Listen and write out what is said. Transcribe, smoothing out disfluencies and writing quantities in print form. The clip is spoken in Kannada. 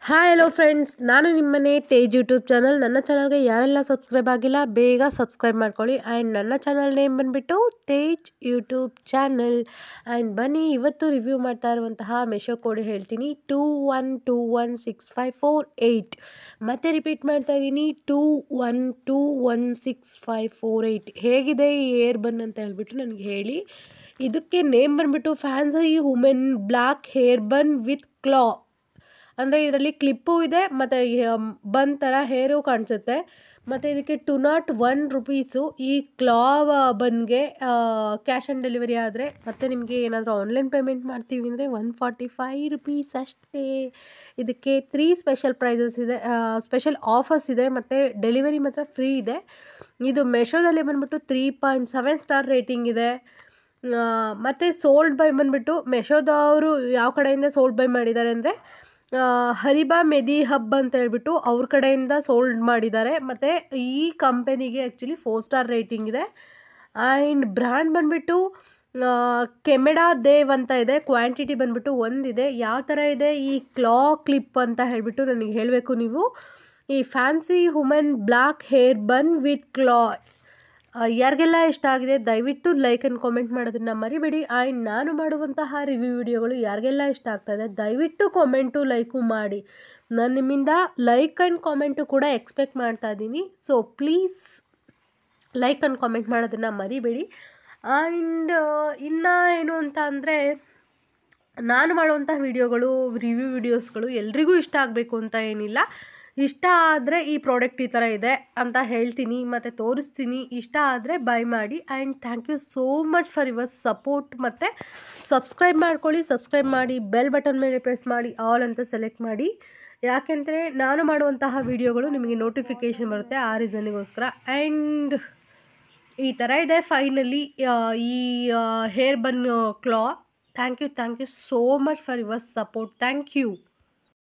ಹಾಯ್ ಹಲೋ ಫ್ರೆಂಡ್ಸ್, ನಾನು ನಿಮ್ಮನೆ ತೇಜ್ ಯೂಟ್ಯೂಬ್ ಚಾನಲ್. ನನ್ನ ಚಾನಲ್ಗೆ ಯಾರೆಲ್ಲ ಸಬ್ಸ್ಕ್ರೈಬ್ ಆಗಿಲ್ಲ ಬೇಗ ಸಬ್ಸ್ಕ್ರೈಬ್ ಮಾಡ್ಕೊಳ್ಳಿ. ಆ್ಯಂಡ್ ನನ್ನ ಚಾನಲ್ ನೇಮ್ ಬಂದುಬಿಟ್ಟು ತೇಜ್ ಯೂಟ್ಯೂಬ್ ಚಾನಲ್. ಆ್ಯಂಡ್ ಬನ್ನಿ, ಇವತ್ತು ರಿವ್ಯೂ ಮಾಡ್ತಾ ಇರುವಂತಹ ಮೆಶೋ ಕೋಡ್ ಹೇಳ್ತೀನಿ 21216548. ಮತ್ತೆ ರಿಪೀಟ್ ಮಾಡ್ತಾ ಇದ್ದೀನಿ 21216548. ಹೇಗಿದೆ ಈ ಏರ್ ಬನ್ ಅಂತ ಹೇಳ್ಬಿಟ್ಟು ನನಗೆ ಹೇಳಿ. ಇದಕ್ಕೆ ನೇಮ್ ಬಂದುಬಿಟ್ಟು fancy women black hair bun with claw. ಅಂದರೆ ಇದರಲ್ಲಿ ಕ್ಲಿಪ್ಪು ಇದೆ ಮತ್ತು ಬನ್ ಥರ ಹೇರು ಕಾಣಿಸುತ್ತೆ. ಮತ್ತು ಇದಕ್ಕೆ 201 ರುಪೀಸು. ಈ ಕ್ಲಾ ಬನ್ಗೆ ಕ್ಯಾಶ್ ಆನ್ ಡೆಲಿವರಿ ಆದರೆ, ಮತ್ತು ನಿಮಗೆ ಏನಾದರೂ ಆನ್ಲೈನ್ ಪೇಮೆಂಟ್ ಮಾಡ್ತೀವಿ ಅಂದರೆ 145 ರುಪೀಸ್ ಅಷ್ಟೇ. ಇದಕ್ಕೆ 3 ಸ್ಪೆಷಲ್ ಪ್ರೈಸಸ್ ಇದೆ, ಸ್ಪೆಷಲ್ ಆಫರ್ಸ್ ಇದೆ, ಮತ್ತು ಡೆಲಿವರಿ ಮಾತ್ರ ಫ್ರೀ ಇದೆ. ಇದು ಮೆಶೋದಲ್ಲಿ ಬಂದುಬಿಟ್ಟು 3.7 ಸ್ಟಾರ್ ರೇಟಿಂಗ್ ಇದೆ. ಮತ್ತು ಸೋಲ್ಡ್ ಬೈ ಬಂದುಬಿಟ್ಟು ಮೆಶೋದವರು ಯಾವ ಕಡೆಯಿಂದ ಸೋಲ್ಡ್ ಬೈ ಮಾಡಿದ್ದಾರೆ ಅಂದರೆ ಹರಿಬಾ ಮೆದಿ ಹಬ್ ಅಂತ ಹೇಳ್ಬಿಟ್ಟು ಅವ್ರ ಕಡೆಯಿಂದ ಸೋಲ್ಡ್ ಮಾಡಿದ್ದಾರೆ. ಮತ್ತು ಈ ಕಂಪನಿಗೆ ಆ್ಯಕ್ಚುಲಿ 4 ಸ್ಟಾರ್ ರೇಟಿಂಗ್ ಇದೆ. ಆ್ಯಂಡ್ ಬ್ರ್ಯಾಂಡ್ ಬಂದುಬಿಟ್ಟು ಕೆಮೆಡಾ ದೇವ್ ಅಂತ ಇದೆ. ಕ್ವಾಂಟಿಟಿ ಬಂದುಬಿಟ್ಟು ಒಂದಿದೆ. ಯಾವ ಥರ ಇದೆ ಈ ಕ್ಲಾ ಕ್ಲಿಪ್ ಅಂತ ಹೇಳಿಬಿಟ್ಟು ನನಗೆ ಹೇಳಬೇಕು ನೀವು. ಈ fancy women black hair bun with claw ಯಾರಿಗೆಲ್ಲ ಇಷ್ಟ ಆಗಿದೆ ದಯವಿಟ್ಟು ಲೈಕ್ ಆ್ಯಂಡ್ ಕಾಮೆಂಟ್ ಮಾಡೋದನ್ನು ಮರಿಬೇಡಿ. ಆ್ಯಂಡ್ ನಾನು ಮಾಡುವಂತಹ ರಿವ್ಯೂ ವಿಡಿಯೋಗಳು ಯಾರಿಗೆಲ್ಲ ಇಷ್ಟ ಆಗ್ತಾಯಿದೆ ದಯವಿಟ್ಟು ಕಾಮೆಂಟು ಲೈಕು ಮಾಡಿ. ನಾನು ನಿಮ್ಮಿಂದ ಲೈಕ್ ಆ್ಯಂಡ್ ಕಾಮೆಂಟು ಕೂಡ ಎಕ್ಸ್ಪೆಕ್ಟ್ ಮಾಡ್ತಾ ಇದ್ದೀನಿ. So please like and comment ಮಾಡೋದನ್ನು ಮರಿಬೇಡಿ. ಆ್ಯಂಡ್ ಇನ್ನು ಏನು ಅಂತ ಅಂದರೆ, ನಾನು ಮಾಡುವಂಥ ವಿಡಿಯೋಗಳು ರಿವ್ಯೂ ವಿಡಿಯೋಸ್ಗಳು ಎಲ್ರಿಗೂ ಇಷ್ಟ ಆಗಬೇಕು ಅಂತ ಏನಿಲ್ಲ. ಇಷ್ಟ ಆದರೆ ಈ ಪ್ರಾಡಕ್ಟ್ ಈ ಥರ ಇದೆ ಅಂತ ಹೇಳ್ತೀನಿ ಮತ್ತು ತೋರಿಸ್ತೀನಿ. ಇಷ್ಟ ಆದರೆ ಬೈ ಮಾಡಿ. And thank you so much for your support. ಮತ್ತು ಸಬ್ಸ್ಕ್ರೈಬ್ ಮಾಡ್ಕೊಳ್ಳಿ. ಸಬ್ಸ್ಕ್ರೈಬ್ ಮಾಡಿ, ಬೆಲ್ ಬಟನ್ ಮೇಲೆ ಪ್ರೆಸ್ ಮಾಡಿ, ಆಲ್ ಅಂತ ಸೆಲೆಕ್ಟ್ ಮಾಡಿ. ಯಾಕೆಂದರೆ ನಾನು ಮಾಡುವಂತಹ ವಿಡಿಯೋಗಳು ನಿಮಗೆ ನೋಟಿಫಿಕೇಷನ್ ಬರುತ್ತೆ, ಆ ರೀಸನ್ನಿಗೋಸ್ಕರ. ಆ್ಯಂಡ್ ಈ ಥರ ಇದೆ ಫೈನಲಿ ಈ hair bun claw. Thank you so much for your support. Thank you.